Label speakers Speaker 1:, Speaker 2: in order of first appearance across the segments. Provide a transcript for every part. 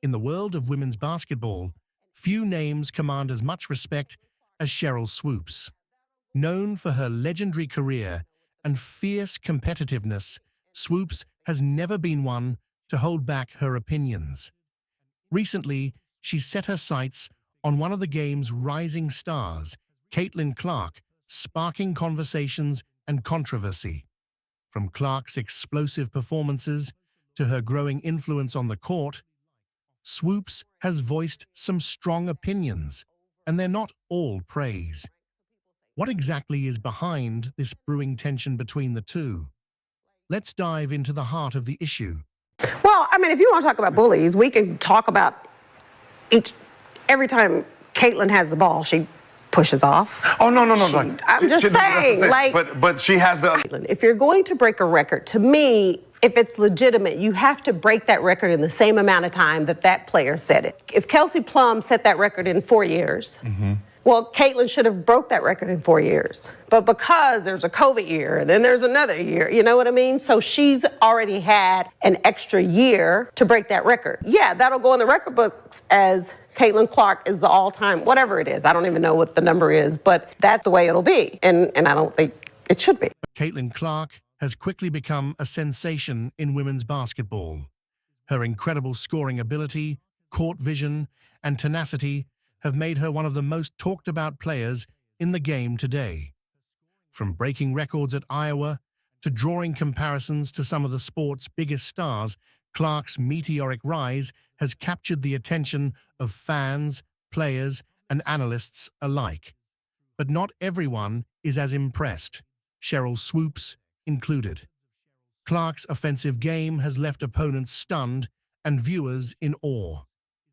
Speaker 1: In the world of women's basketball, few names command as much respect as Sheryl Swoopes. Known for her legendary career and fierce competitiveness, Swoopes has never been one to hold back her opinions. Recently, she set her sights on one of the game's rising stars, Caitlin Clark, sparking conversations and controversy. From Clark's explosive performances to her growing influence on the court, Swoopes has voiced some strong opinions, and they're not all praise. What exactly is behind this brewing tension between the two? Let's dive into the heart of the issue.
Speaker 2: Well, I mean, if you want to talk about bullies, we can talk about every time Caitlin has the ball, she pushes off.
Speaker 3: Oh, no.
Speaker 2: I'm just saying, like...
Speaker 3: But she has the...
Speaker 2: If you're going to break a record, to me, if it's legitimate, you have to break that record in the same amount of time that that player set it. If Kelsey Plum set that record in 4 years, well, Caitlin should have broke that record in 4 years. But because there's a COVID year and then there's another year, you know what I mean? So she's already had an extra year to break that record. Yeah, that'll go in the record books as Caitlin Clark is the all-time, whatever it is. I don't even know what the number is, but that's the way it'll be. And I don't think it should be.
Speaker 1: Caitlin Clark has quickly become a sensation in women's basketball. Her incredible scoring ability, court vision, and tenacity have made her one of the most talked-about players in the game today. From breaking records at Iowa to drawing comparisons to some of the sport's biggest stars, Clark's meteoric rise has captured the attention of fans, players, and analysts alike. But not everyone is as impressed, Sheryl Swoopes included. Clark's offensive game has left opponents stunned and viewers in awe.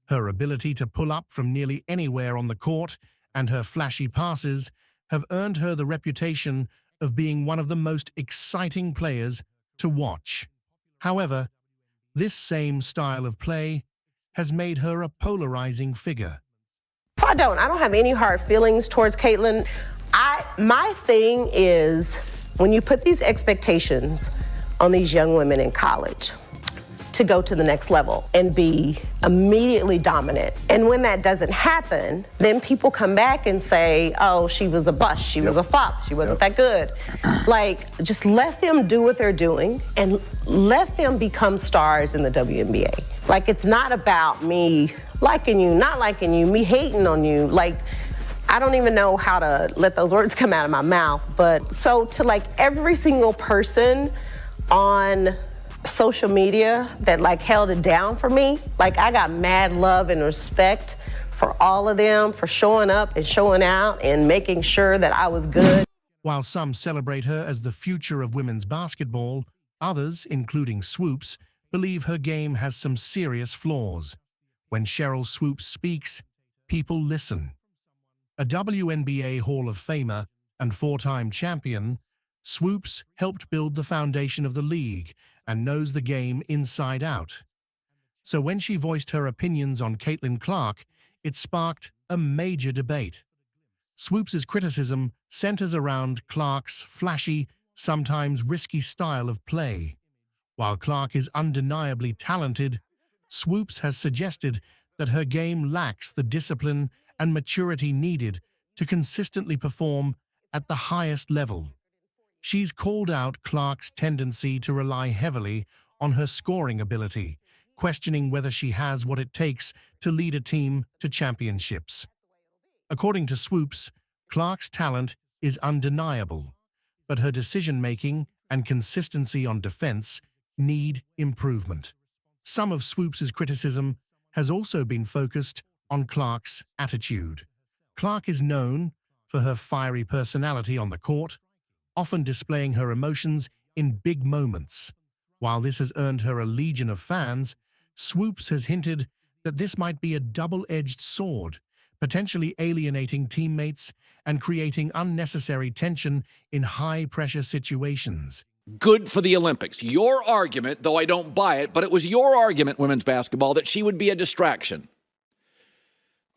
Speaker 1: Her ability to pull up from nearly anywhere on the court and her flashy passes have earned her the reputation of being one of the most exciting players to watch. However, this same style of play has made her a polarizing figure.
Speaker 2: So I don't have any hard feelings towards Caitlin. My thing is when you put these expectations on these young women in college to go to the next level and be immediately dominant. And when that doesn't happen, then people come back and say, oh, she was a bust, she was a flop, she wasn't that good. Like, just let them do what they're doing and let them become stars in the WNBA. Like, it's not about me liking you, not liking you, me hating on you. Like, I don't even know how to let those words come out of my mouth. But so to like every single person on social media that like held it down for me, like I got mad love and respect for all of them for showing up and showing out and making sure that I was good.
Speaker 1: While some celebrate her as the future of women's basketball, others, including Swoopes, believe her game has some serious flaws. When Sheryl Swoopes speaks, people listen. A WNBA Hall of Famer and four-time champion, Swoopes helped build the foundation of the league and knows the game inside out. So when she voiced her opinions on Caitlin Clark, it sparked a major debate. Swoopes' criticism centers around Clark's flashy, sometimes risky style of play. While Clark is undeniably talented, Swoopes has suggested that her game lacks the discipline and maturity needed to consistently perform at the highest level. She's called out Clark's tendency to rely heavily on her scoring ability, questioning whether she has what it takes to lead a team to championships. According to Swoopes, Clark's talent is undeniable, but her decision-making and consistency on defense need improvement. Some of Swoopes' criticism has also been focused on Clark's attitude. Clark is known for her fiery personality on the court, often displaying her emotions in big moments. While this has earned her a legion of fans, Swoopes has hinted that this might be a double-edged sword, potentially alienating teammates and creating unnecessary tension in high-pressure situations.
Speaker 4: Good for the Olympics. Your argument, though I don't buy it, but it was your argument, women's basketball, that she would be a distraction.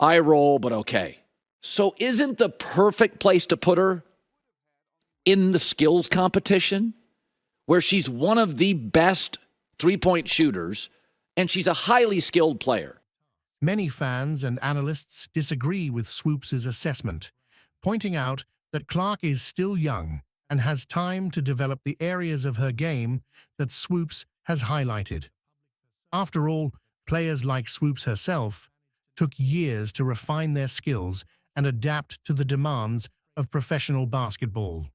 Speaker 4: I roll, but okay. So isn't the perfect place to put her in the skills competition, where she's one of the best three-point shooters, and she's a highly skilled player?
Speaker 1: Many fans and analysts disagree with Swoops' assessment, pointing out that Clark is still young and has time to develop the areas of her game that Swoops has highlighted. After all, players like Swoops herself took years to refine their skills and adapt to the demands of professional basketball.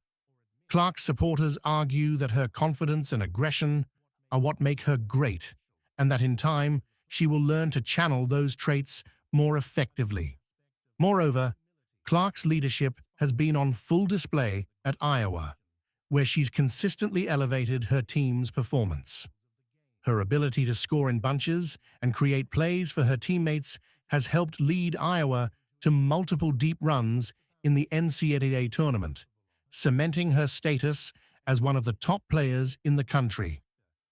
Speaker 1: Clark's supporters argue that her confidence and aggression are what make her great, and that in time she will learn to channel those traits more effectively. Moreover, Clark's leadership has been on full display at Iowa, where she's consistently elevated her team's performance. Her ability to score in bunches and create plays for her teammates has helped lead Iowa to multiple deep runs in the NCAA tournament, cementing her status as one of the top players in the country.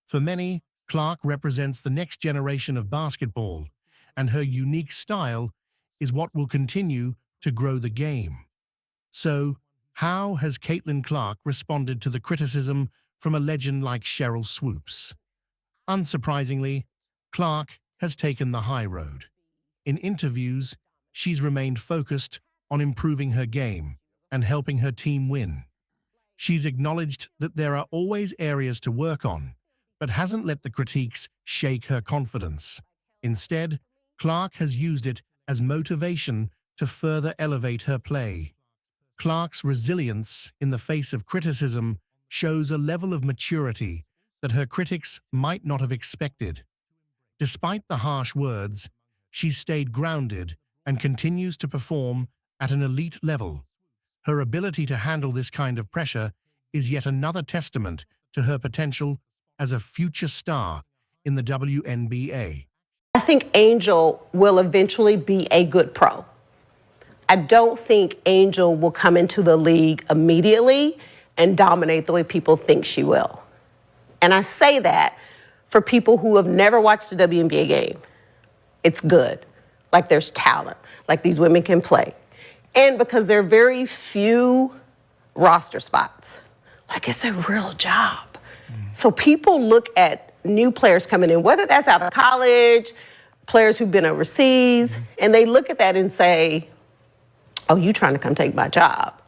Speaker 1: For many, Clark represents the next generation of basketball, and her unique style is what will continue to grow the game. So, how has Caitlin Clark responded to the criticism from a legend like Sheryl Swoops? Unsurprisingly, Clark has taken the high road. In interviews, she's remained focused on improving her game and helping her team win. She's acknowledged that there are always areas to work on, but hasn't let the critiques shake her confidence. Instead, Clark has used it as motivation to further elevate her play. Clark's resilience in the face of criticism shows a level of maturity that her critics might not have expected. Despite the harsh words, she's stayed grounded and continues to perform at an elite level. Her ability to handle this kind of pressure is yet another testament to her potential as a future star in the WNBA.
Speaker 2: I think Angel will eventually be a good pro. I don't think Angel will come into the league immediately and dominate the way people think she will. And I say that for people who have never watched a WNBA game. It's good. Like there's talent. Like these women can play. And because there are very few roster spots. Like it's a real job. So people look at new players coming in, whether that's out of college, players who've been overseas, and they look at that and say, oh, you trying to come take my job.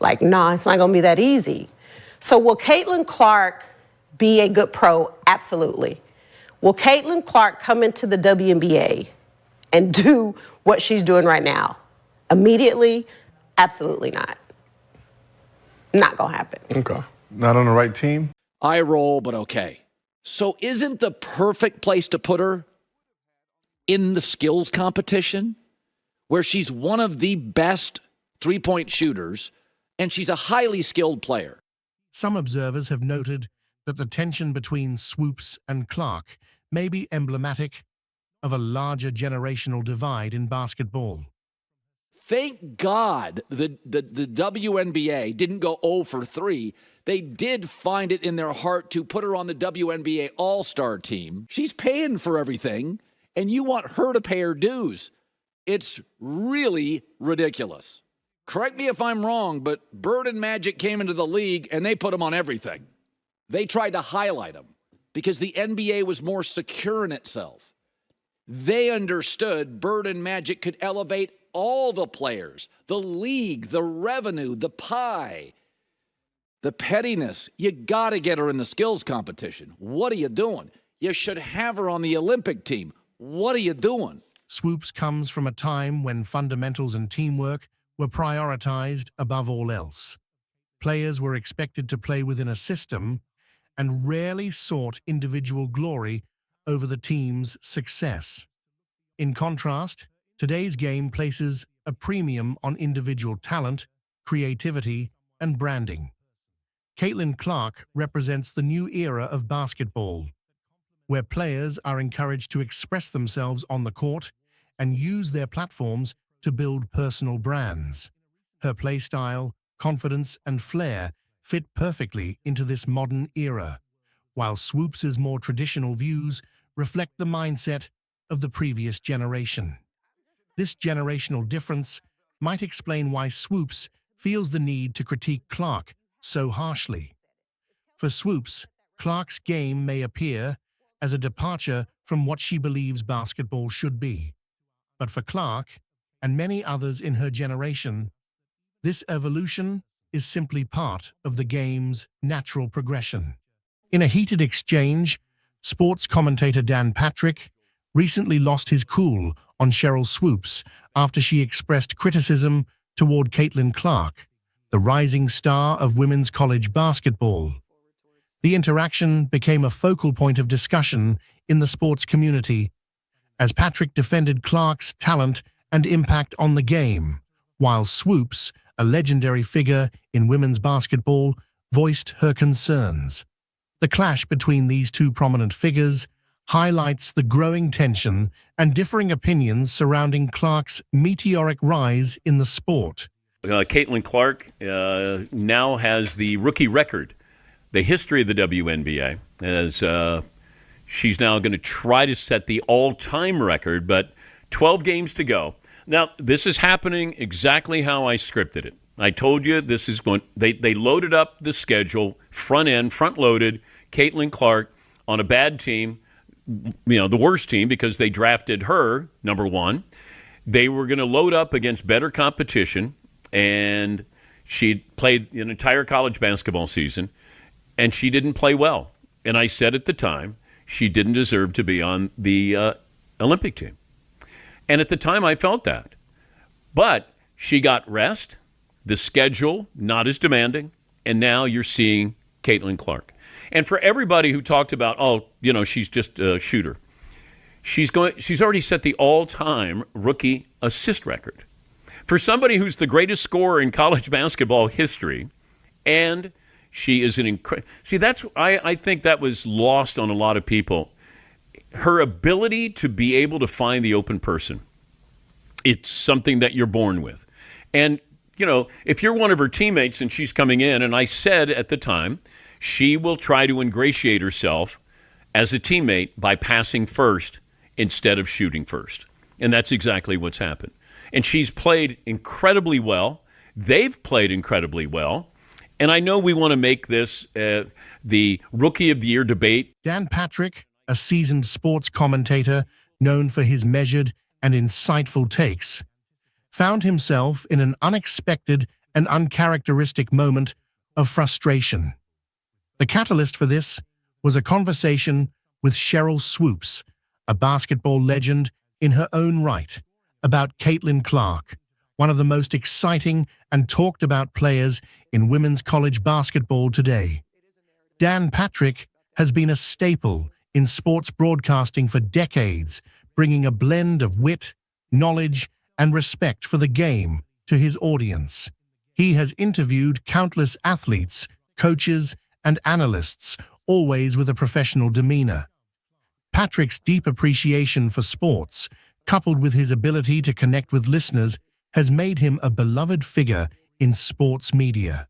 Speaker 2: Like, nah, it's not going to be that easy. So will Caitlin Clark be a good pro? Absolutely. Will Caitlin Clark come into the WNBA and do what she's doing right now? Immediately? Absolutely not. Not going to happen.
Speaker 3: Okay. Not on the right team?
Speaker 4: I roll, but okay. So isn't the perfect place to put her in the skills competition, where she's one of the best three-point shooters, and she's a highly skilled player?
Speaker 1: Some observers have noted that the tension between Swoops and Clark may be emblematic of a larger generational divide in basketball.
Speaker 4: Thank God the WNBA didn't go 0 for 3. They did find it in their heart to put her on the WNBA All-Star team. She's paying for everything, and you want her to pay her dues. It's really ridiculous. Correct me if I'm wrong, but Bird and Magic came into the league, and they put them on everything. They tried to highlight them because the NBA was more secure in itself. They understood Bird and Magic could elevate all the players, the league, the revenue, the pie, the pettiness. You got to get her in the skills competition. What are you doing? You should have her on the Olympic team. What are you doing?
Speaker 1: Swoops comes from a time when fundamentals and teamwork were prioritized above all else. Players were expected to play within a system and rarely sought individual glory over the team's success. In contrast, today's game places a premium on individual talent, creativity, and branding. Caitlin Clark represents the new era of basketball, where players are encouraged to express themselves on the court and use their platforms to build personal brands. Her play style, confidence, and flair fit perfectly into this modern era, while Swoops' more traditional views reflect the mindset of the previous generation. This generational difference might explain why Swoops feels the need to critique Clark so harshly. For Swoops, Clark's game may appear as a departure from what she believes basketball should be. But for Clark, and many others in her generation, this evolution is simply part of the game's natural progression. In a heated exchange, sports commentator Dan Patrick recently lost his cool on Sheryl Swoopes after she expressed criticism toward Caitlin Clark, the rising star of women's college basketball. The interaction became a focal point of discussion in the sports community as Patrick defended Clark's talent and impact on the game, while Swoopes, a legendary figure in women's basketball, voiced her concerns. The clash between these two prominent figures highlights the growing tension and differing opinions surrounding Clark's meteoric rise in the sport.
Speaker 5: Caitlin Clark now has the rookie record, the history of the WNBA, as she's now going to try to set the all-time record, but 12 games to go. Now, this is happening exactly how I scripted it. I told you this is going. They loaded up the schedule, front-loaded Caitlin Clark on a bad team, the worst team because they drafted her, number one. They were going to load up against better competition, and she played an entire college basketball season, and she didn't play well. And I said at the time she didn't deserve to be on the Olympic team. And at the time I felt that. But she got rest, the schedule not as demanding, and now you're seeing Caitlin Clark. And for everybody who talked about, she's just a shooter, she's already set the all-time rookie assist record. For somebody who's the greatest scorer in college basketball history, and she is an incredible... See, I think that was lost on a lot of people. Her ability to be able to find the open person, it's something that you're born with. And, if you're one of her teammates and she's coming in, and I said at the time, she will try to ingratiate herself as a teammate by passing first instead of shooting first. And that's exactly what's happened. And she's played incredibly well. They've played incredibly well. And I know we want to make this the Rookie of the Year debate.
Speaker 1: Dan Patrick, a seasoned sports commentator known for his measured and insightful takes, found himself in an unexpected and uncharacteristic moment of frustration. The catalyst for this was a conversation with Sheryl Swoopes, a basketball legend in her own right, about Caitlin Clark, one of the most exciting and talked-about players in women's college basketball today. Dan Patrick has been a staple in sports broadcasting for decades, bringing a blend of wit, knowledge, and respect for the game to his audience. He has interviewed countless athletes, coaches, and analysts, always with a professional demeanor. Patrick's deep appreciation for sports, coupled with his ability to connect with listeners, has made him a beloved figure in sports media.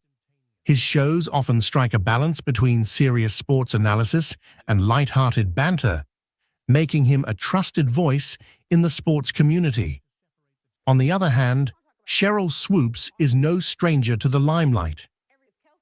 Speaker 1: His shows often strike a balance between serious sports analysis and light-hearted banter, making him a trusted voice in the sports community. On the other hand, Sheryl Swoopes is no stranger to the limelight.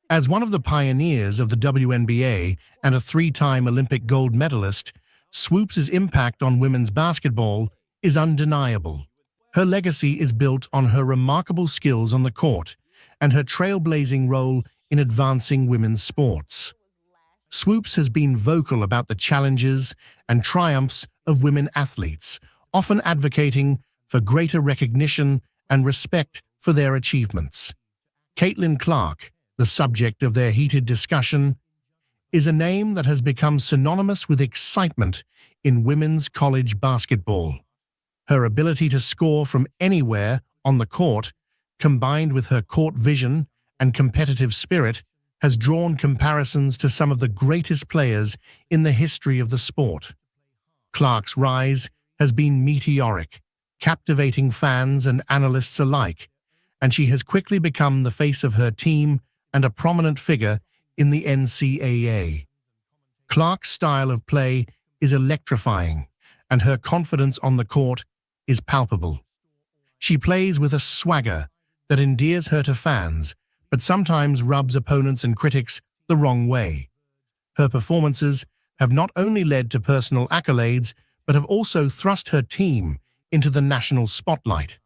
Speaker 1: As one of the pioneers of the WNBA and a three-time Olympic gold medalist, Swoopes' impact on women's basketball is undeniable. Her legacy is built on her remarkable skills on the court and her trailblazing role in advancing women's sports. Swoopes has been vocal about the challenges and triumphs of women athletes, often advocating for greater recognition and respect for their achievements. Caitlin Clark, the subject of their heated discussion, is a name that has become synonymous with excitement in women's college basketball. Her ability to score from anywhere on the court, combined with her court vision and competitive spirit, has drawn comparisons to some of the greatest players in the history of the sport. Clark's rise has been meteoric, captivating fans and analysts alike, and she has quickly become the face of her team and a prominent figure in the NCAA. Clark's style of play is electrifying, and her confidence on the court is palpable. She plays with a swagger that endears her to fans, but sometimes rubs opponents and critics the wrong way. Her performances have not only led to personal accolades, but have also thrust her team into the national spotlight.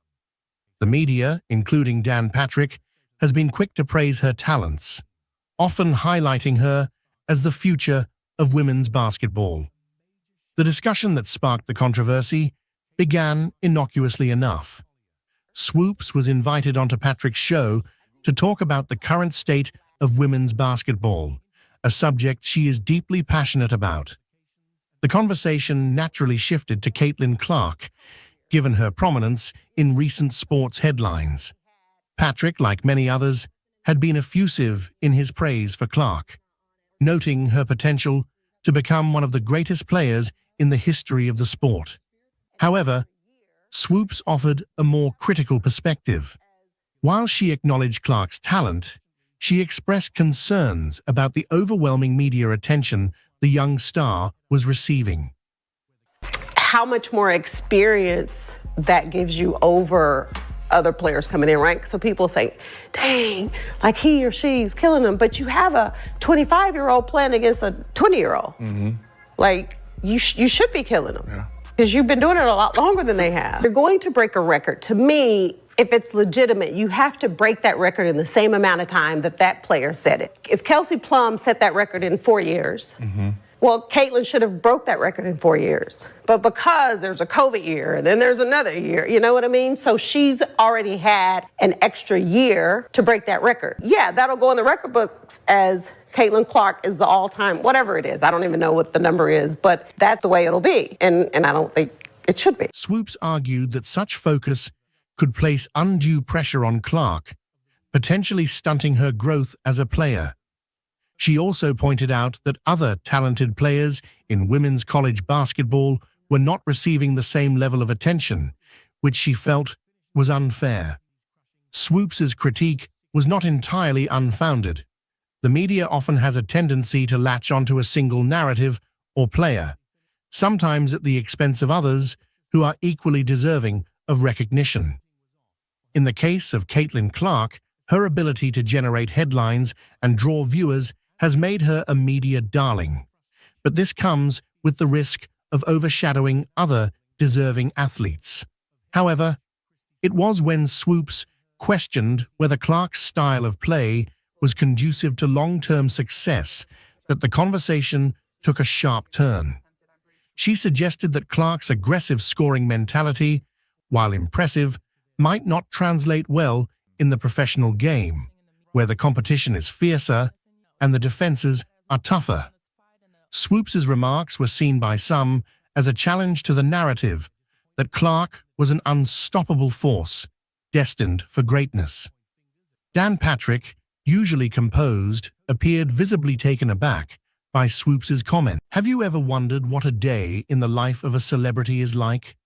Speaker 1: The media, including Dan Patrick, has been quick to praise her talents, often highlighting her as the future of women's basketball. The discussion that sparked the controversy began innocuously enough. Swoops was invited onto Patrick's show to talk about the current state of women's basketball, a subject she is deeply passionate about. The conversation naturally shifted to Caitlin Clark, given her prominence in recent sports headlines. Patrick, like many others, had been effusive in his praise for Clark, noting her potential to become one of the greatest players in the history of the sport. However, Swoops offered a more critical perspective. While she acknowledged Clark's talent, she expressed concerns about the overwhelming media attention the young star was receiving.
Speaker 2: How much more experience that gives you over other players coming in, right? So people say, dang, like he or she's killing them, but you have a 25-year-old playing against a 20-year-old. Like, you should be killing them because you've been doing it a lot longer than they have. You're going to break a record. To me, if it's legitimate, you have to break that record in the same amount of time that that player set it. If Kelsey Plum set that record in 4 years, well, Caitlin should have broke that record in 4 years. But because there's a COVID year and then there's another year, you know what I mean? So she's already had an extra year to break that record. Yeah, that'll go in the record books as Caitlin Clark is the all-time, whatever it is. I don't even know what the number is, but that's the way it'll be. And I don't think it should be.
Speaker 1: Swoops argued that such focus could place undue pressure on Clark, potentially stunting her growth as a player. She also pointed out that other talented players in women's college basketball were not receiving the same level of attention, which she felt was unfair. Swoops's critique was not entirely unfounded. The media often has a tendency to latch onto a single narrative or player, sometimes at the expense of others who are equally deserving of recognition. In the case of Caitlin Clark, her ability to generate headlines and draw viewers has made her a media darling. But this comes with the risk of overshadowing other deserving athletes. However, it was when Swoops questioned whether Clark's style of play was conducive to long-term success that the conversation took a sharp turn. She suggested that Clark's aggressive scoring mentality, while impressive, might not translate well in the professional game, where the competition is fiercer and the defenses are tougher. Swoops's remarks were seen by some as a challenge to the narrative that Clark was an unstoppable force, destined for greatness. Dan Patrick, usually composed, appeared visibly taken aback by Swoops's comment. Have you ever wondered what a day in the life of a celebrity is like?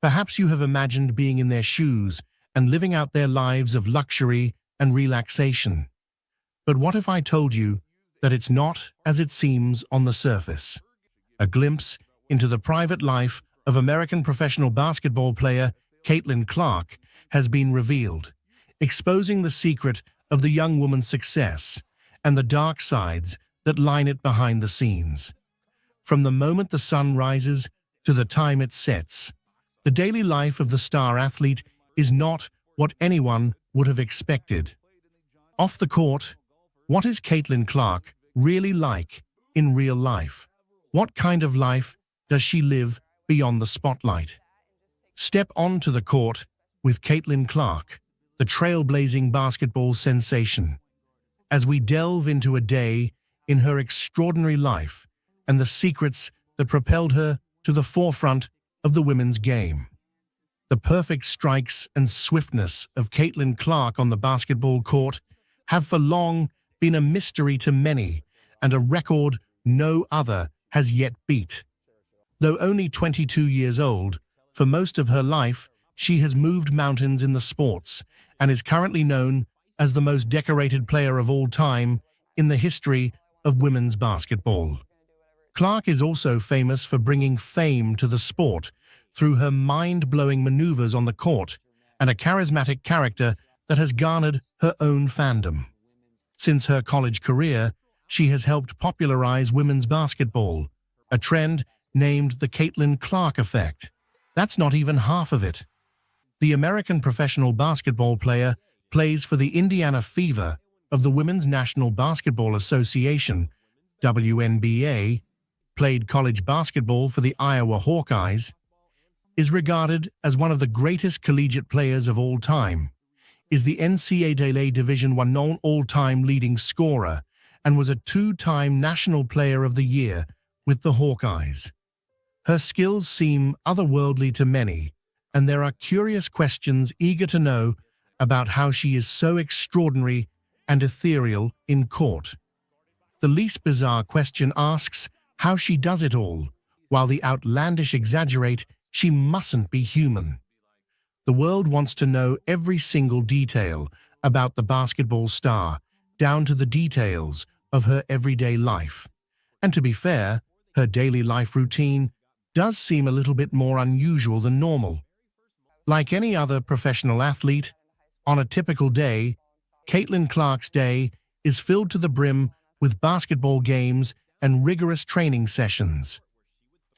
Speaker 1: Perhaps you have imagined being in their shoes and living out their lives of luxury and relaxation. But what if I told you that it's not as it seems on the surface? A glimpse into the private life of American professional basketball player Caitlin Clark has been revealed, exposing the secret of the young woman's success and the dark sides that line it behind the scenes. From the moment the sun rises to the time it sets, the daily life of the star athlete is not what anyone would have expected. Off the court, what is Caitlin Clark really like in real life? What kind of life does she live beyond the spotlight? Step onto the court with Caitlin Clark, the trailblazing basketball sensation, as we delve into a day in her extraordinary life and the secrets that propelled her to the forefront of the women's game. The perfect strikes and swiftness of Caitlin Clark on the basketball court have for long been a mystery to many and a record no other has yet beat. Though only 22 years old, for most of her life, she has moved mountains in the sports and is currently known as the most decorated player of all time in the history of women's basketball. Clark is also famous for bringing fame to the sport through her mind-blowing maneuvers on the court and a charismatic character that has garnered her own fandom. Since her college career, she has helped popularize women's basketball, a trend named the Caitlin Clark effect. That's not even half of it. The American professional basketball player plays for the Indiana Fever of the Women's National Basketball Association, WNBA, played college basketball for the Iowa Hawkeyes, is regarded as one of the greatest collegiate players of all time, is the NCAA Division I all-time leading scorer, and was a two-time National Player of the Year with the Hawkeyes. Her skills seem otherworldly to many, and there are curious questions eager to know about how she is so extraordinary and ethereal in court. The least bizarre question asks how she does it all, while the outlandish exaggerate she mustn't be human. The world wants to know every single detail about the basketball star, down to the details of her everyday life. And to be fair, her daily life routine does seem a little bit more unusual than normal. Like any other professional athlete, on a typical day, Caitlin Clark's day is filled to the brim with basketball games and rigorous training sessions.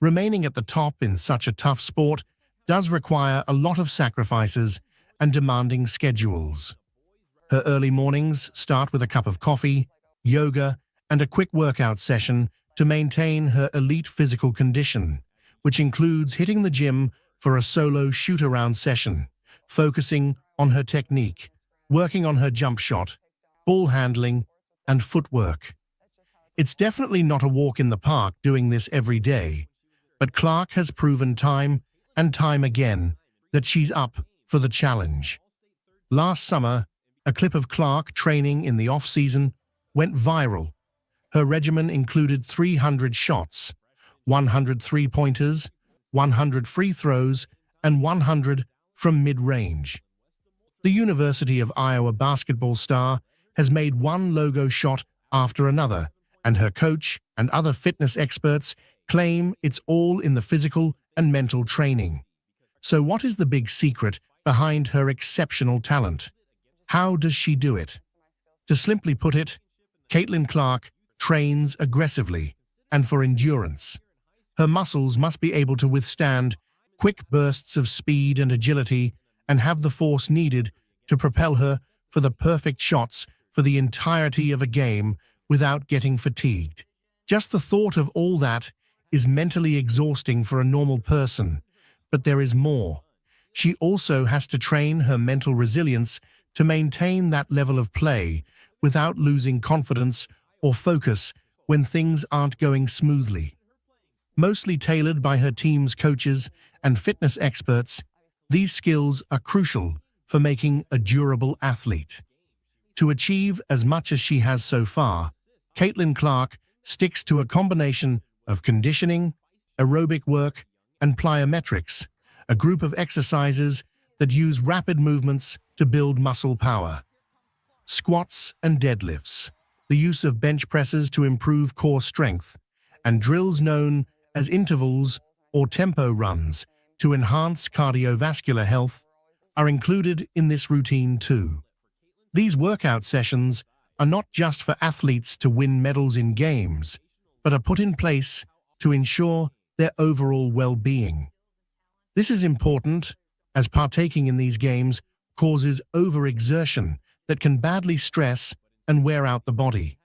Speaker 1: Remaining at the top in such a tough sport does require a lot of sacrifices and demanding schedules. Her early mornings start with a cup of coffee, yoga, and a quick workout session to maintain her elite physical condition, which includes hitting the gym for a solo shoot-around session, focusing on her technique, working on her jump shot, ball handling, and footwork. It's definitely not a walk in the park doing this every day, but Clark has proven time and time again that she's up for the challenge. Last summer, a clip of Clark training in the off-season went viral. Her regimen included 300 shots, 100 three-pointers, 100 free throws, and 100 from mid-range. The University of Iowa basketball star has made one logo shot after another, and her coach and other fitness experts claim it's all in the physical and mental training. So what is the big secret behind her exceptional talent? How does she do it? To simply put it, Caitlin Clark trains aggressively and for endurance. Her muscles must be able to withstand quick bursts of speed and agility and have the force needed to propel her for the perfect shots for the entirety of a game without getting fatigued. Just the thought of all that is mentally exhausting for a normal person, but there is more. She also has to train her mental resilience to maintain that level of play without losing confidence or focus when things aren't going smoothly. Mostly tailored by her team's coaches and fitness experts, these skills are crucial for making a durable athlete. To achieve as much as she has so far, Caitlin Clark sticks to a combination of conditioning, aerobic work, and plyometrics, a group of exercises that use rapid movements to build muscle power. Squats and deadlifts, the use of bench presses to improve core strength, and drills known as intervals or tempo runs to enhance cardiovascular health are included in this routine too. These workout sessions are not just for athletes to win medals in games, but are put in place to ensure their overall well-being. This is important as partaking in these games causes overexertion that can badly stress and wear out the body.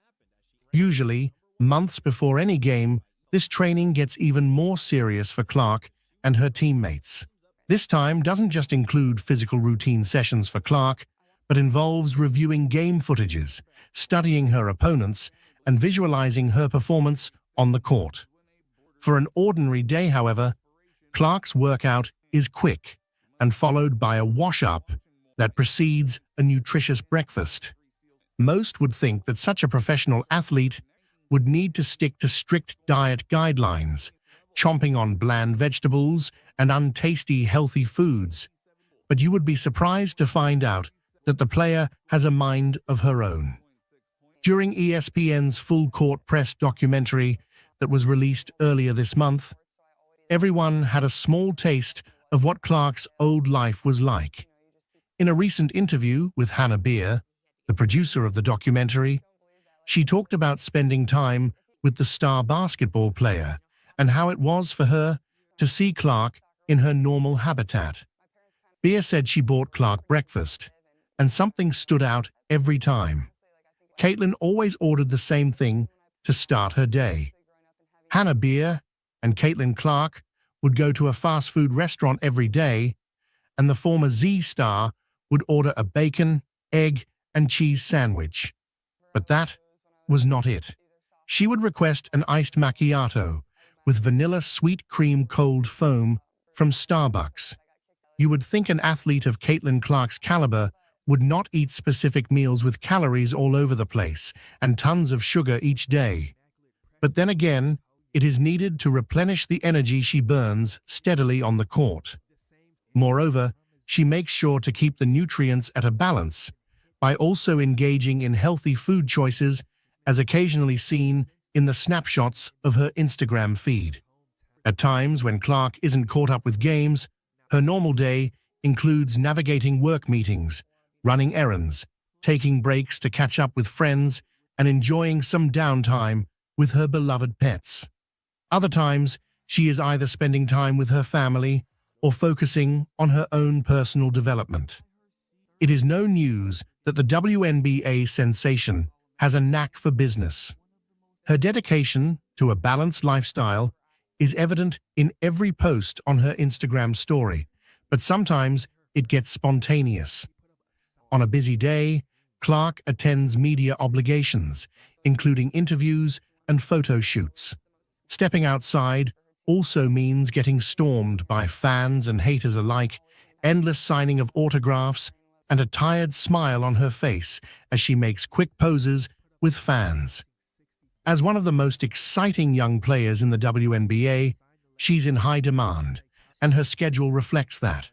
Speaker 1: Usually, months before any game, this training gets even more serious for Clark and her teammates. This time doesn't just include physical routine sessions for Clark, but involves reviewing game footages, studying her opponents, and visualizing her performance on the court. For an ordinary day, however, Clark's workout is quick and followed by a wash-up that precedes a nutritious breakfast. Most would think that such a professional athlete would need to stick to strict diet guidelines, chomping on bland vegetables and untasty healthy foods. But you would be surprised to find out that the player has a mind of her own. During ESPN's Full Court Press documentary that was released earlier this month, everyone had a small taste of what Clark's old life was like. In a recent interview with Hannah Beer, the producer of the documentary, she talked about spending time with the star basketball player and how it was for her to see Clark in her normal habitat. Bea said she bought Clark breakfast, and something stood out every time. Caitlin always ordered the same thing to start her day. Hannah Bea and Caitlin Clark would go to a fast food restaurant every day, and the former Z star would order a bacon, egg, and cheese sandwich. But that was not it. She would request an iced macchiato with vanilla sweet cream cold foam from Starbucks. You would think an athlete of Caitlin Clark's caliber would not eat specific meals with calories all over the place and tons of sugar each day. But then again, it is needed to replenish the energy she burns steadily on the court. Moreover, she makes sure to keep the nutrients at a balance by also engaging in healthy food choices, as occasionally seen in the snapshots of her Instagram feed. At times when Clark isn't caught up with games, her normal day includes navigating work meetings, running errands, taking breaks to catch up with friends, and enjoying some downtime with her beloved pets. Other times, she is either spending time with her family or focusing on her own personal development. It is no news that the WNBA sensation has a knack for business. Her dedication to a balanced lifestyle is evident in every post on her Instagram story, but sometimes it gets spontaneous. On a busy day, Clark attends media obligations, including interviews and photo shoots. Stepping outside also means getting stormed by fans and haters alike, endless signing of autographs, and a tired smile on her face as she makes quick poses with fans. As one of the most exciting young players in the WNBA, she's in high demand, and her schedule reflects that.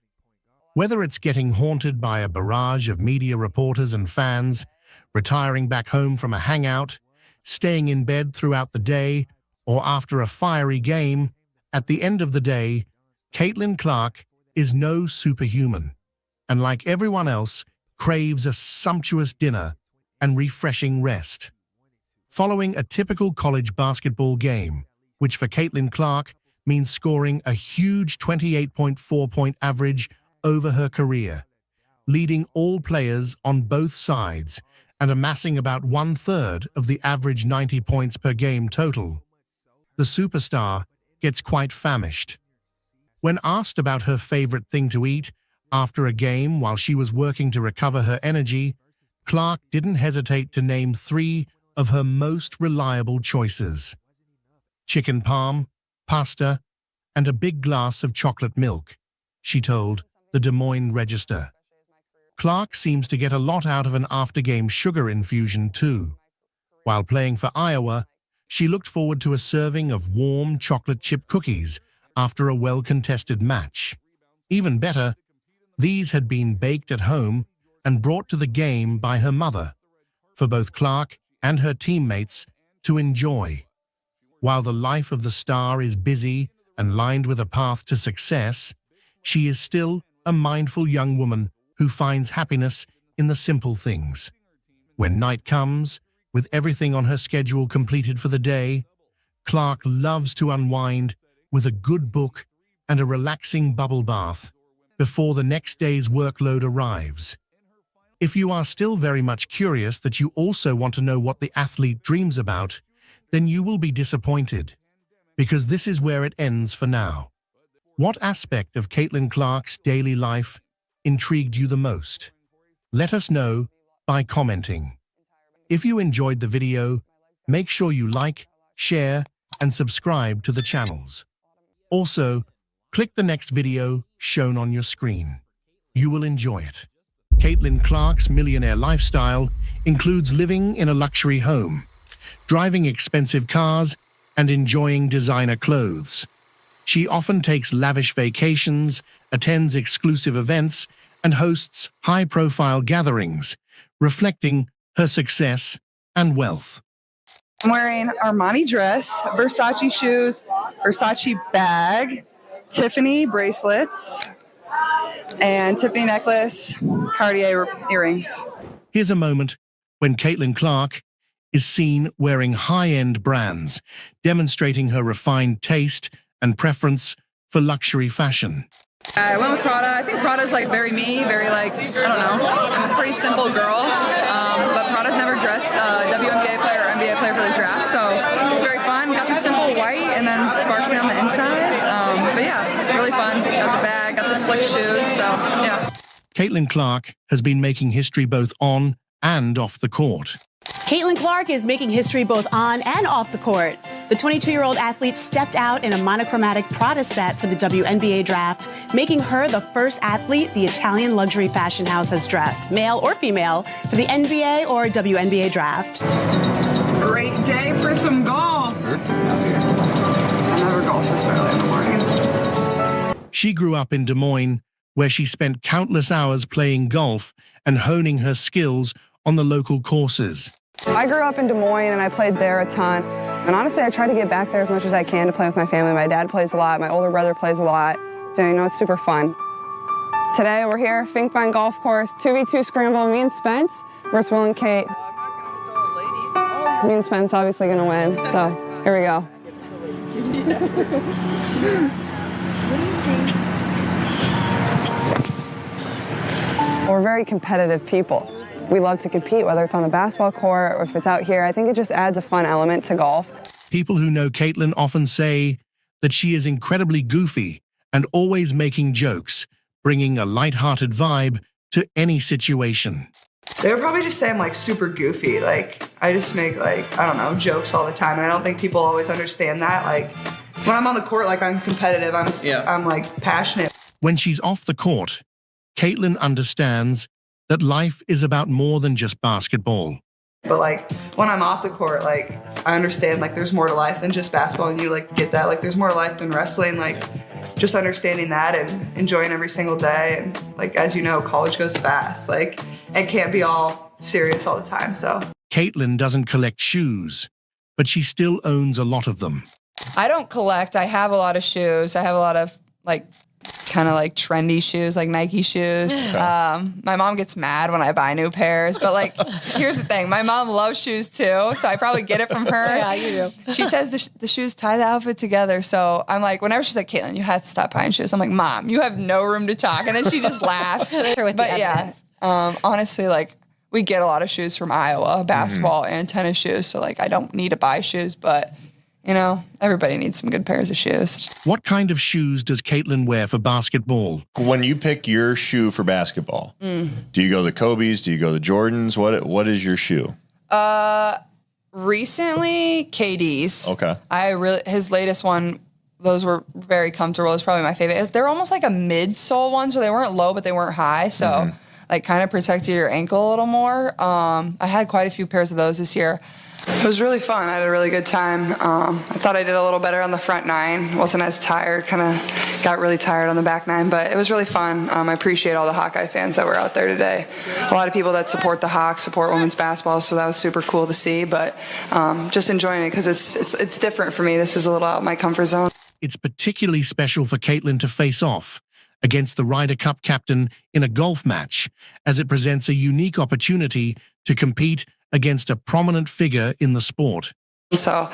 Speaker 1: Whether it's getting haunted by a barrage of media reporters and fans, retiring back home from a hangout, staying in bed throughout the day, or after a fiery game, at the end of the day, Caitlin Clark is no superhuman, and like everyone else, craves a sumptuous dinner and refreshing rest. Following a typical college basketball game, which for Caitlin Clark means scoring a huge 28.4-point average over her career, leading all players on both sides and amassing about 1/3 of the average 90 points per game total, the superstar gets quite famished. When asked about her favorite thing to eat after a game while she was working to recover her energy, Clark didn't hesitate to name 3 of her most reliable choices: chicken parm, pasta, and a big glass of chocolate milk, she told the Des Moines Register. Clark seems to get a lot out of an after-game sugar infusion too. While playing for Iowa, she looked forward to a serving of warm chocolate chip cookies after a well-contested match. Even better, these had been baked at home and brought to the game by her mother, for both Clark and her teammates to enjoy. While the life of the star is busy and lined with a path to success, she is still a mindful young woman who finds happiness in the simple things. When night comes, with everything on her schedule completed for the day, Clark loves to unwind with a good book and a relaxing bubble bath before the next day's workload arrives. If you are still very much curious that you also want to know what the athlete dreams about, then you will be disappointed, because this is where it ends for now. What aspect of Caitlin Clark's daily life intrigued you the most? Let us know by commenting. If you enjoyed the video, make sure you like, share, and subscribe to the channels. Also, click the next video shown on your screen. You will enjoy it. Caitlin Clark's millionaire lifestyle includes living in a luxury home, driving expensive cars, and enjoying designer clothes. She often takes lavish vacations, attends exclusive events, and hosts high-profile gatherings, reflecting her success and wealth.
Speaker 6: I'm wearing Armani dress, Versace shoes, Versace bag, Tiffany bracelets, and Tiffany necklace, Cartier earrings.
Speaker 1: Here's a moment when Caitlin Clark is seen wearing high-end brands, demonstrating her refined taste and preference for luxury fashion.
Speaker 6: I went with Prada. I think Prada's like very me, very like, I don't know, I'm a pretty simple girl, but Prada's never dressed a WNBA player or NBA player for the draft, so it's very fun. Got the simple white and then sparkly on the inside, but yeah, really fun. Got the bag, got the slick shoes, so yeah.
Speaker 1: Caitlin Clark has been making history both on and off the court.
Speaker 7: Caitlin Clark is making history both on and off the court. The 22-year-old athlete stepped out in a monochromatic Prada set for the WNBA draft, making her the first athlete the Italian luxury fashion house has dressed, male or female, for the NBA or WNBA draft.
Speaker 6: Great day for some golf. I never golf this early in the morning.
Speaker 1: She grew up in Des Moines, where she spent countless hours playing golf and honing her skills on the local courses.
Speaker 6: I grew up in Des Moines and I played there a ton. And honestly, I try to get back there as much as I can to play with my family. My dad plays a lot, my older brother plays a lot. So, you know, it's super fun. Today we're here, Finkbine Golf Course, 2v2 scramble, me and Spence versus Will and Kate. Me and Spence obviously gonna win, so here we go. We're very competitive people. We love to compete, whether it's on the basketball court or if it's out here. I think it just adds a fun element to golf.
Speaker 1: People who know Caitlin often say that she is incredibly goofy and always making jokes, bringing a lighthearted vibe to any situation.
Speaker 8: They would probably just say I'm like super goofy. Like I just make like, I don't know, jokes all the time. And I don't think people always understand that. Like when I'm on the court, like I'm competitive, I'm like passionate.
Speaker 1: When she's off the court, Caitlin understands that life is about more than just basketball.
Speaker 8: But like when I'm off the court, like I understand like there's more to life than just basketball, and you like get that. Like there's more to life than wrestling. Like just understanding that and enjoying every single day. And like, as you know, college goes fast. Like it can't be all serious all the time, so.
Speaker 1: Caitlin doesn't collect shoes, but she still owns a lot of them.
Speaker 6: I don't collect. I have a lot of shoes. I have a lot of like kind of like trendy shoes, like Nike shoes. My mom gets mad when I buy new pairs, but like, here's the thing. My mom loves shoes too, so I probably get it from her.
Speaker 7: Yeah, you do.
Speaker 6: She says the shoes tie the outfit together. So I'm like, whenever she's like, Caitlin, you have to stop buying shoes. I'm like, Mom, you have no room to talk. And then she just laughs. But yeah, honestly, like we get a lot of shoes from Iowa, basketball and tennis shoes. So like, I don't need to buy shoes, but you know, everybody needs some good pairs of shoes.
Speaker 1: What kind of shoes does Caitlin wear for basketball?
Speaker 9: When you pick your shoe for basketball, do you go the Kobe's? Do you go the Jordans? What is your shoe?
Speaker 6: Recently, KD's.
Speaker 9: Okay.
Speaker 6: His latest one, those were very comfortable. It's probably my favorite. They're almost like a midsole one, so they weren't low, but they weren't high. So like kind of protected your ankle a little more. I had quite a few pairs of those this year. It was really fun. I had a really good time. I thought I did a little better on the front nine. Wasn't as tired, kind of got really tired on the back nine, but it was really fun. I appreciate all the Hawkeye fans that were out there today. A lot of people that support the Hawks, support women's basketball, so that was super cool to see, but just enjoying it because it's different for me. This is a little out of my comfort zone.
Speaker 1: It's particularly special for Caitlin to face off against the Ryder Cup captain in a golf match, as it presents a unique opportunity to compete against a prominent figure in the sport.
Speaker 6: So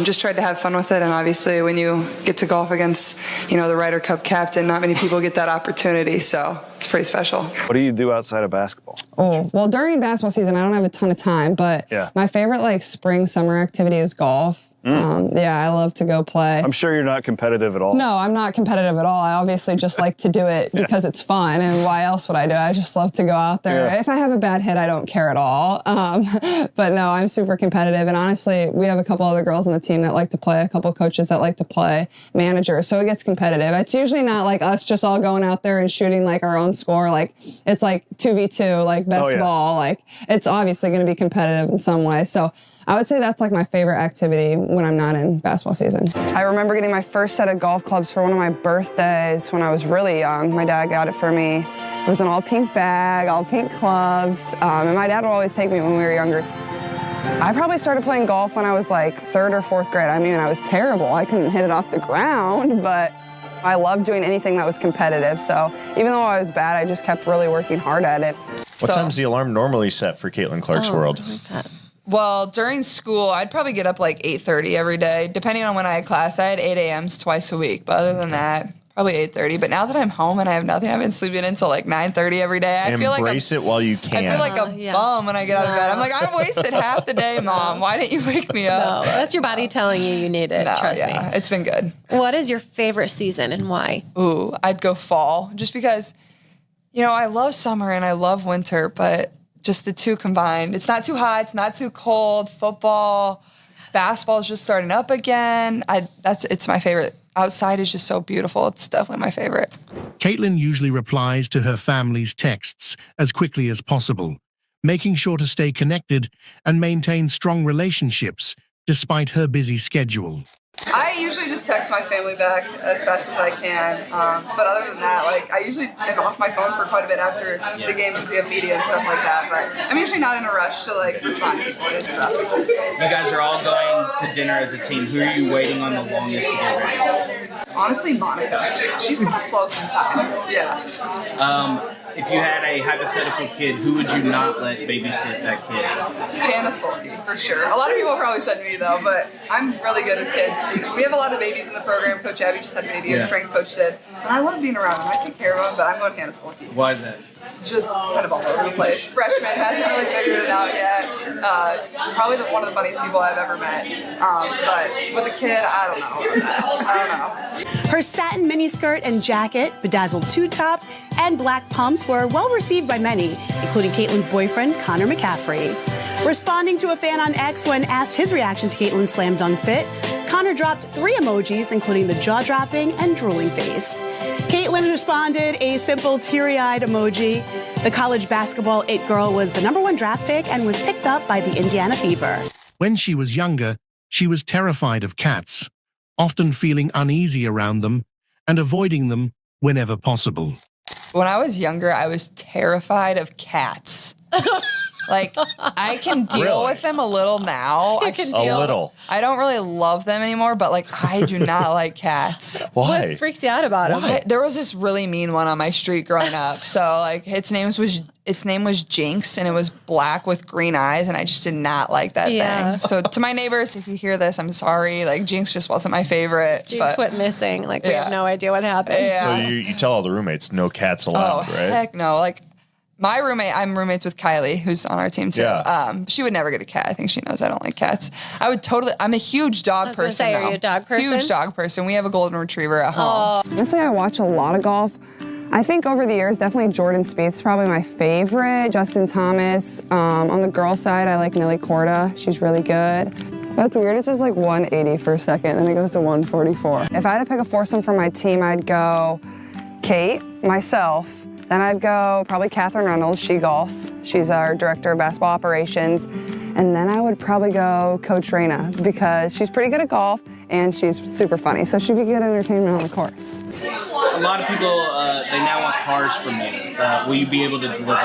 Speaker 6: just tried to have fun with it, and obviously when you get to golf against, the Ryder Cup captain, not many people get that opportunity, so it's pretty special.
Speaker 10: What do you do outside of basketball?
Speaker 6: Oh, well, during basketball season, I don't have a ton of time, but my favorite spring, summer activity is golf. I love to go play.
Speaker 10: I'm sure you're not competitive at all.
Speaker 6: No, I'm not competitive at all. I obviously just like to do it because it's fun, and why else would I do it? I just love to go out there.
Speaker 10: Yeah.
Speaker 6: If I have a bad hit, I don't care at all. But no, I'm super competitive, and honestly, we have a couple other girls on the team that like to play, a couple coaches that like to play, managers, so it gets competitive. It's usually not like us just all going out there and shooting our own score. It's 2v2, best ball. It's obviously going to be competitive in some way. So I would say that's my favorite activity when I'm not in basketball season. I remember getting my first set of golf clubs for one of my birthdays when I was really young. My dad got it for me. It was an all pink bag, all pink clubs, and my dad would always take me when we were younger. I probably started playing golf when I was 3rd or 4th grade. I mean, I was terrible. I couldn't hit it off the ground, but I loved doing anything that was competitive. So even though I was bad, I just kept really working hard at it.
Speaker 9: What time's the alarm normally set for Caitlin Clark's world?
Speaker 11: I like that. Well, during school, I'd probably get up like 8:30 every day. Depending on when I had class, I had 8 a.m.s twice a week. But other than that, probably 8:30. But now that I'm home and I have nothing, I've been sleeping until like 9:30 every day. I feel like
Speaker 9: Embrace it while you can.
Speaker 11: I feel like a bum when I get out of bed. I'm like, I wasted half the day, Mom. Why didn't you wake me up?
Speaker 12: No, that's your body telling you need it.
Speaker 11: No,
Speaker 12: Trust me.
Speaker 11: It's been good.
Speaker 12: What is your favorite season and why?
Speaker 11: Ooh, I'd go fall. Just because, I love summer and I love winter, but just the two combined. It's not too hot, it's not too cold. Football, basketball is just starting up again. It's my favorite. Outside is just so beautiful. It's definitely my favorite.
Speaker 1: Caitlin usually replies to her family's texts as quickly as possible, making sure to stay connected and maintain strong relationships despite her busy schedule.
Speaker 8: I usually just text my family back as fast as I can, but other than that, I usually am off my phone for quite a bit after the game because we have media and stuff like that, but I'm usually not in a rush to respond to people and stuff.
Speaker 13: You guys are all going to dinner as a team. Who are you waiting on the longest to get ready?
Speaker 8: Honestly, Monica. She's kind of slow sometimes. Yeah.
Speaker 13: If you had a hypothetical kid, who would you not let babysit that kid?
Speaker 8: Hannah Stolke, for sure. A lot of people probably said me, though, but I'm really good with kids. We have a lot of babies in the program. Coach Abby just had a baby, our strength coach did. And I love being around them. I take care of them, but I'm going Hannah Stolke.
Speaker 13: Why is that?
Speaker 8: Just kind of all over the place. Freshman, hasn't really figured it out yet. Probably one of the funniest people I've ever met. But with a kid, I don't know.
Speaker 7: Her satin miniskirt and jacket, bedazzled two-top, and black pumps were well received by many, including Caitlin's boyfriend, Connor McCaffrey. Responding to a fan on X when asked his reaction to Caitlin's slam dunk fit, Connor dropped 3 emojis, including the jaw-dropping and drooling face. Caitlin responded a simple teary-eyed emoji. The college basketball it girl was the #1 draft pick and was picked up by the Indiana Fever.
Speaker 1: When she was younger, she was terrified of cats, often feeling uneasy around them and avoiding them whenever possible.
Speaker 11: When I was younger, I was terrified of cats. I can deal with them a little now.
Speaker 9: A little.
Speaker 11: I don't really love them anymore, but I do not like cats.
Speaker 9: Why?
Speaker 12: What freaks you out about them?
Speaker 11: There was this really mean one on my street growing up. So its name was Jinx, and it was black with green eyes, and I just did not like that thing. So to my neighbors, if you hear this, I'm sorry. Jinx just wasn't my favorite.
Speaker 12: Jinx went missing. We have no idea what happened.
Speaker 11: Yeah.
Speaker 9: So you tell all the roommates, no cats allowed, right?
Speaker 11: Heck no. My roommate, I'm roommates with Kylie, who's on our team too.
Speaker 9: Yeah.
Speaker 11: She would never get a cat. I think she knows I don't like cats. I'm a huge dog person.
Speaker 12: Are you a dog person?
Speaker 11: Huge dog person. We have a golden retriever at home.
Speaker 6: Honestly, I watch a lot of golf. I think over the years, definitely Jordan Spieth's probably my favorite. Justin Thomas. On the girls' side, I like Nelly Korda. She's really good. That's weird. It says 180 for a second, and then it goes to 144. If I had to pick a foursome for my team, I'd go Kate, myself. Then I'd go probably Catherine Reynolds. She golfs. She's our director of basketball operations. And then I would probably go Coach Reina because she's pretty good at golf and she's super funny. So she'd be good entertainment on the course.
Speaker 13: A lot of people, they now want cars from you. Will you be able to deliver?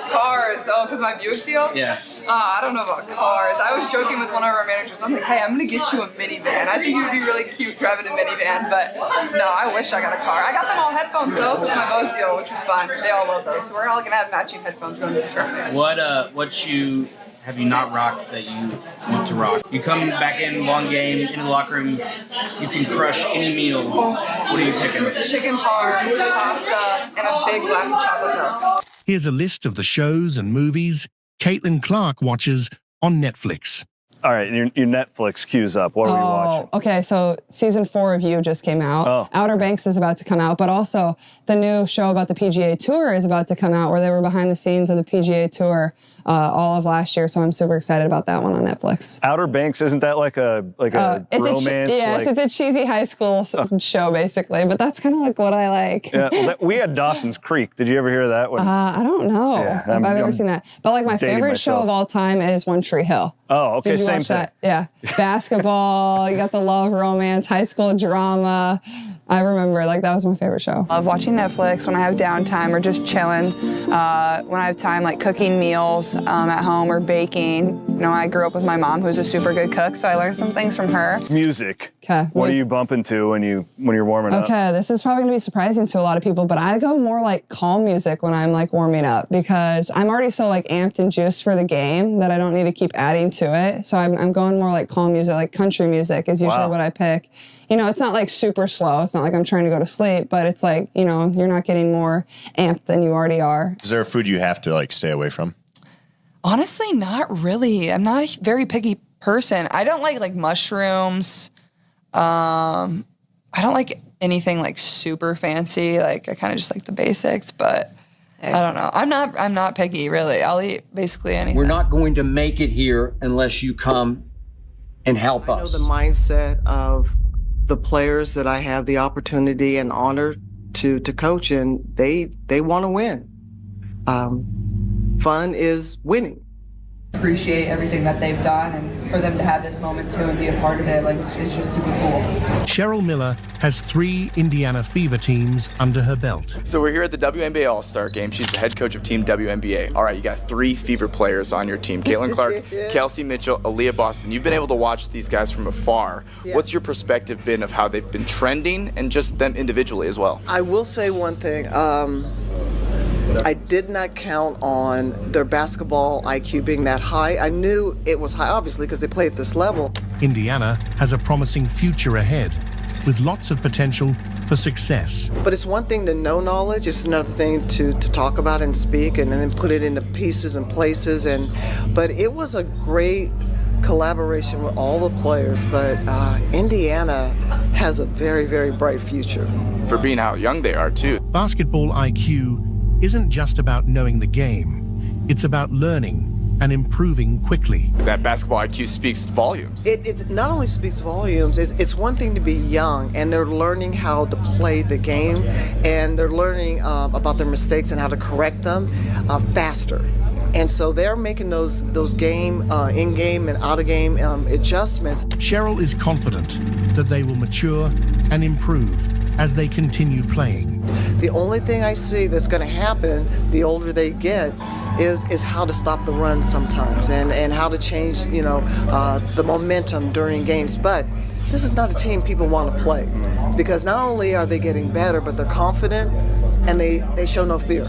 Speaker 8: Cars, because my Buick deal?
Speaker 13: Yeah.
Speaker 8: I don't know about cars. I was joking with one of our managers. I'm like, hey, I'm going to get you a minivan. I think you'd be really cute driving a minivan, but no, I wish I got a car. I got them all headphones, though, with my Bose deal, which was fun. They all love those. So we're all going to have matching headphones going to this tournament.
Speaker 13: What shoe have you not rocked that you want to rock? You come back in, long game, into the locker room, you can crush any meal. What are you picking?
Speaker 8: Chicken parm, pasta, and a big glass of chocolate milk.
Speaker 1: Here's a list of the shows and movies Caitlin Clark watches on Netflix.
Speaker 10: All right, your Netflix queues up. What are we watching?
Speaker 6: Okay, so season 4 of You just came out. Outer Banks is about to come out, but also the new show about the PGA Tour is about to come out, where they were behind the scenes of the PGA Tour all of last year. So I'm super excited about that one on Netflix.
Speaker 10: Outer Banks, isn't that like a romance?
Speaker 6: Yes, it's a cheesy high school show basically, but that's kind of what I like.
Speaker 10: Yeah, we had Dawson's Creek. Did you ever hear that one?
Speaker 6: I don't know if I've ever seen that. But my favorite show of all time is One Tree Hill.
Speaker 10: Oh, okay,
Speaker 6: Did you
Speaker 10: same
Speaker 6: watch
Speaker 10: thing.
Speaker 6: That? Yeah, basketball. You got the love, romance, high school drama. I remember that was my favorite show.
Speaker 11: I love watching Netflix when I have downtime or just chilling. When I have time, cooking meals at home or baking. I grew up with my mom, who's a super good cook, so I learned some things from her.
Speaker 10: Music.
Speaker 6: Okay.
Speaker 10: What are you bumping to when you're warming up?
Speaker 6: Okay, this is probably going to be surprising to a lot of people, but I go more like calm music when I'm like warming up because I'm already so like amped and juiced for the game that I don't need to keep adding to it. So I'm going more like calm music, like country music is usually what I pick. You know, it's not like super slow. It's not like I'm trying to go to sleep, but it's like, you know, you're not getting more amped than you already are.
Speaker 9: Is there a food you have to like stay away from?
Speaker 11: Honestly, not really. I'm not a very picky person. I don't like mushrooms. I don't like anything like super fancy. Like I kind of just like the basics, but I don't know. I'm not picky really. I'll eat basically anything.
Speaker 14: We're not going to make it here unless you come and help us.
Speaker 15: I know the mindset of the players that I have the opportunity and honor to coach, and they want to win. Fun is winning.
Speaker 11: Appreciate everything that they've done, and for them to have this moment too and be a part of it, like it's just super cool.
Speaker 1: Cheryl Miller has 3 Indiana Fever teams under her belt.
Speaker 16: So we're here at the WNBA All-Star Game. She's the head coach of Team WNBA. All right, you got 3 Fever players on your team. Caitlin Clark, Kelsey Mitchell, Aaliyah Boston. You've been able to watch these guys from afar.
Speaker 15: Yeah.
Speaker 16: What's your perspective been of how they've been trending and just them individually as well?
Speaker 15: I will say one thing. I did not count on their basketball IQ being that high. I knew it was high, obviously, because they play at this level.
Speaker 1: Indiana has a promising future ahead, with lots of potential for success.
Speaker 15: But it's one thing to know knowledge, it's another thing to talk about and speak and then put it into pieces and places. But it was a great collaboration with all the players, but Indiana has a very, very bright future.
Speaker 16: For being how young they are, too.
Speaker 1: Basketball IQ isn't just about knowing the game. It's about learning and improving quickly.
Speaker 16: That basketball IQ speaks volumes.
Speaker 15: It not only speaks volumes, it's one thing to be young and they're learning how to play the game and they're learning about their mistakes and how to correct them faster. And so they're making those game, in-game and out-of-game adjustments.
Speaker 1: Cheryl is confident that they will mature and improve as they continue playing.
Speaker 15: The only thing I see that's going to happen the older they get is how to stop the run sometimes and how to change, the momentum during games. But this is not a team people want to play because not only are they getting better, but they're confident and they show no fear.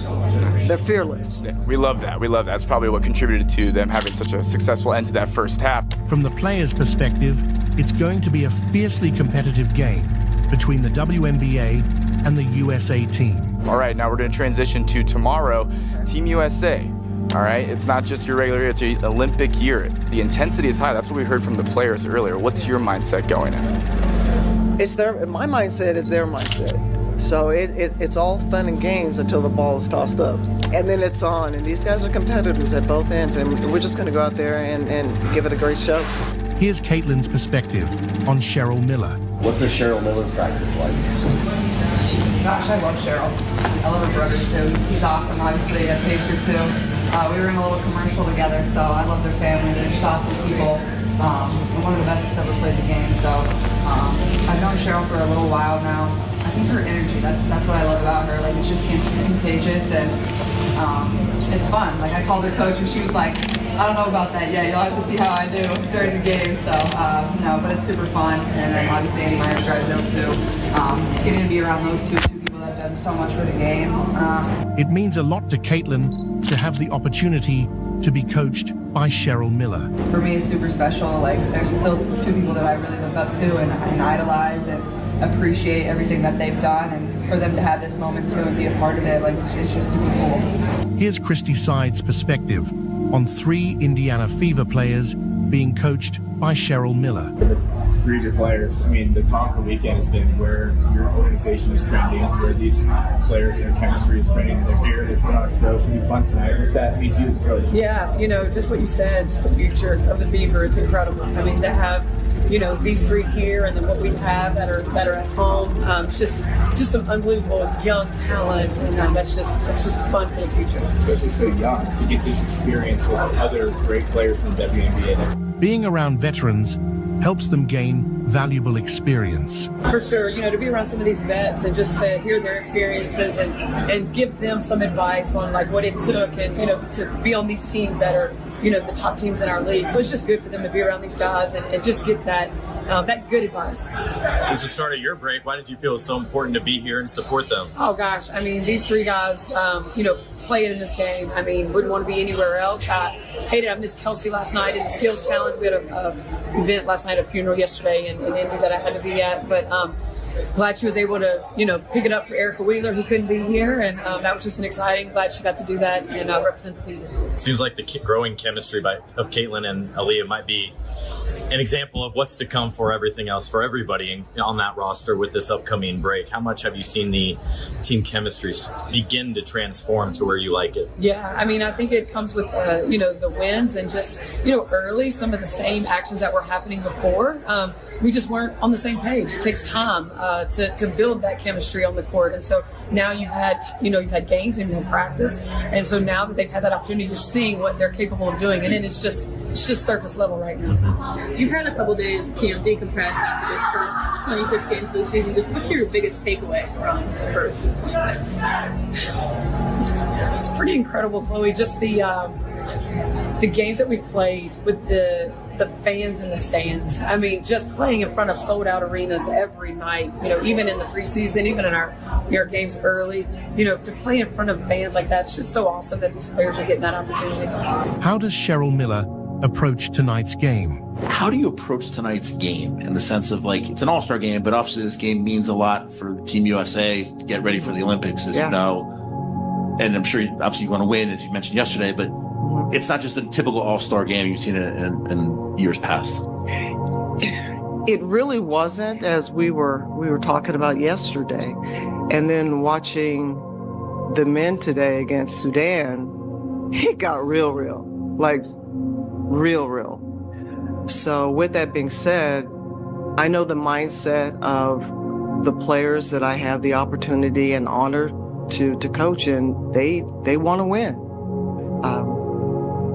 Speaker 15: They're fearless.
Speaker 16: Yeah, we love that. We love that. That's probably what contributed to them having such a successful end to that first half.
Speaker 1: From the players' perspective, it's going to be a fiercely competitive game between the WNBA and the USA team.
Speaker 16: All right, now we're going to transition to tomorrow, Team USA. All right, it's not just your regular year, it's your Olympic year. The intensity is high. That's what we heard from the players earlier. What's your mindset going in?
Speaker 15: My mindset is their mindset. So it's all fun and games until the ball is tossed up. And then it's on, and these guys are competitors at both ends, and we're just going to go out there and give it a great show.
Speaker 1: Here's Caitlin's perspective on Cheryl Miller.
Speaker 17: What's a Cheryl Miller practice like?
Speaker 11: Gosh, I love Cheryl. I love her brother too. He's awesome, obviously, a Pacer too. We were in a little commercial together, so I love their family. They're just awesome people. And one of the best that's ever played the game. So I've known Cheryl for a little while now. I think her energy, that's what I love about her. Like, it's just contagious and it's fun. Like, I called her coach and she was like, I don't know about that yet. You'll have to see how I do during the game. So, no, but it's super fun. And then obviously Andy Myers drives out too. Getting to be around those two people that have done so much for the game.
Speaker 1: It means a lot to Caitlin to have the opportunity to be coached by Cheryl Miller.
Speaker 11: For me, it's super special. Like, there's still two people that I really look up to and idolize and appreciate everything that they've done, and for them to have this moment too and be a part of it, like it's just super cool.
Speaker 1: Here's Christy Side's perspective on 3 Indiana Fever players being coached by Cheryl Miller.
Speaker 18: 3 of your players, I mean, the talk of the weekend has been where your organization is trending, where these players and their chemistry is trending. They're here, they put on a show, should be fun tonight. What's that mean to you as a coach?
Speaker 19: Yeah, just what you said, just the future of the Fever, it's incredible. I mean, to have these 3 here, and then what we have that are at home. It's just some unbelievable young talent, and that's just fun for the future.
Speaker 18: Especially so young to get this experience with other great players in the WNBA.
Speaker 1: Being around veterans helps them gain valuable experience.
Speaker 19: For sure, to be around some of these vets and just to hear their experiences and give them some advice on like what it took, and to be on these teams that are the top teams in our league. So it's just good for them to be around these guys and just get that that good advice.
Speaker 18: This is the start of your break. Why did you feel it was so important to be here and support them?
Speaker 19: Oh gosh, I mean, these three guys, playing in this game. I mean, wouldn't want to be anywhere else. I hated I missed Kelsey last night in the skills challenge. We had an event last night, a funeral yesterday in Indy that I had to be at, but glad she was able to, pick it up for Erica Wheeler, who couldn't be here, and that was just an exciting. Glad she got to do that and represent the people.
Speaker 18: Seems like the growing chemistry of Caitlin and Aaliyah might be an example of what's to come for everything else for everybody on that roster with this upcoming break. How much have you seen the team chemistry begin to transform to where you like it?
Speaker 19: Yeah, I mean, I think it comes with the wins and just early some of the same actions that were happening before. We just weren't on the same page. It takes time to build that chemistry on the court, and so now you've had games and you've had practice, and so now that they've had that opportunity, you're seeing what they're capable of doing, and then it's just surface level right now. You've had a couple days to decompress after this first 26 games this season. Just what's your biggest takeaway from the first 26? It's pretty incredible, Chloe. Just the games that we played with the fans in the stands. I mean, just playing in front of sold-out arenas every night, even in the preseason, even in our games early, to play in front of fans like that, it's just so awesome that these players are getting that opportunity.
Speaker 1: How does Cheryl Miller approach tonight's game?
Speaker 20: How do you approach tonight's game in the sense of it's an all-star game, but obviously this game means a lot for Team USA to get ready for the Olympics, as you know. And I'm sure obviously you want to win, as you mentioned yesterday, but it's not just a typical all-star game you've seen it in years past.
Speaker 15: It really wasn't, as we were talking about yesterday, and then watching the men today against Sudan, it got real, real. So with that being said, I know the mindset of the players that I have the opportunity and honor to coach, and they want to win.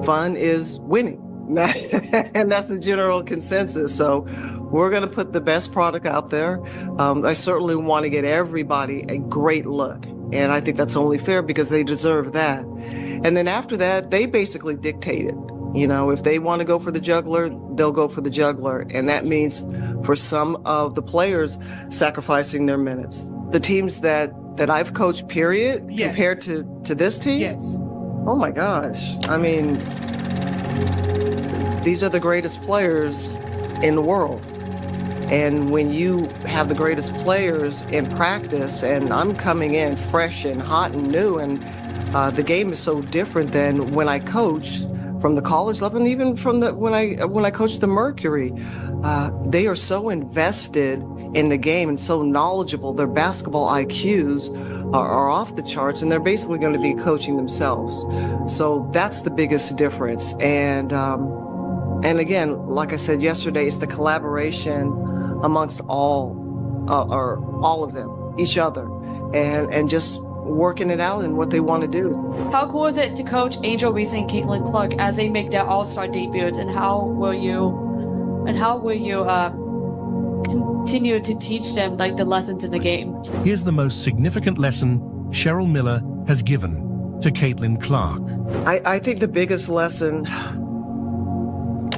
Speaker 15: Fun is winning. And that's the general consensus. So we're going to put the best product out there. I certainly want to get everybody a great look. And I think that's only fair because they deserve that. And then after that, they basically dictate it. If they want to go for the juggler, they'll go for the juggler. And that means for some of the players sacrificing their minutes. The teams that I've coached, period, compared to this team?
Speaker 19: Yes.
Speaker 15: Oh my gosh. I mean, these are the greatest players in the world. And when you have the greatest players in practice, and I'm coming in fresh and hot and new, and the game is so different than when I coached from the college level, and even from when I coached the Mercury. They are so invested in the game and so knowledgeable. Their basketball IQs are off the charts, and they're basically going to be coaching themselves. So that's the biggest difference. And again, like I said yesterday, it's the collaboration amongst all of them, each other, and just working it out and what they want to do.
Speaker 21: How cool is it to coach Angel Reese and Caitlin Clark as they make their All-Star debuts, and how will you continue to teach them the lessons in the game?
Speaker 1: Here's the most significant lesson Cheryl Miller has given to Caitlin Clark.
Speaker 15: I think the biggest lesson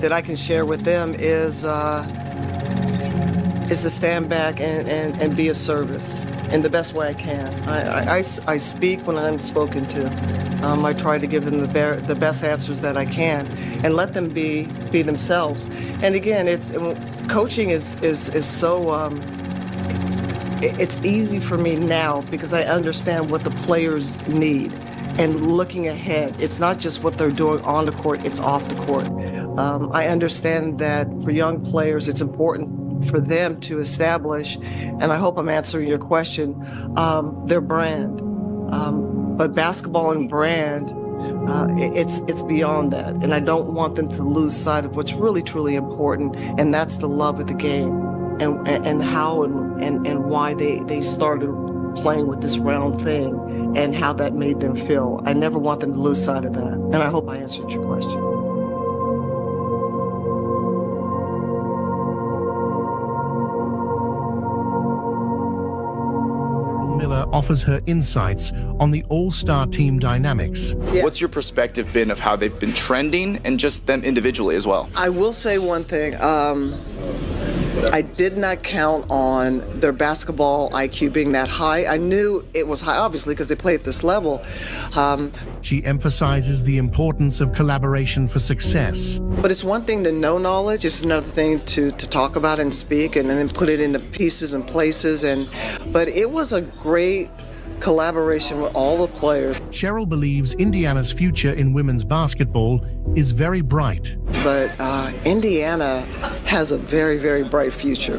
Speaker 15: that I can share with them is to stand back and be of service in the best way I can. I speak when I'm spoken to. I try to give them the best answers that I can and let them be themselves. And again, coaching is so it's easy for me now because I understand what the players need and looking ahead. It's not just what they're doing on the court, it's off the court. I understand that for young players, it's important for them to establish, and I hope I'm answering your question, their brand. But basketball and brand, it's beyond that. And I don't want them to lose sight of what's really, truly important, and that's the love of the game and how and why they started playing with this round thing and how that made them feel. I never want them to lose sight of that. And I hope I answered your question.
Speaker 1: Miller offers her insights on the all-star team dynamics.
Speaker 16: What's your perspective been of how they've been trending and just them individually as well?
Speaker 15: I will say one thing. I did not count on their basketball IQ being that high. I knew it was high, obviously, because they play at this level.
Speaker 1: She emphasizes the importance of collaboration for success.
Speaker 15: But it's one thing to know knowledge, it's another thing to talk about and speak and then put it into pieces and places. But it was a great collaboration with all the players.
Speaker 1: Cheryl believes Indiana's future in women's basketball is very bright.
Speaker 15: But Indiana has a very, very bright future.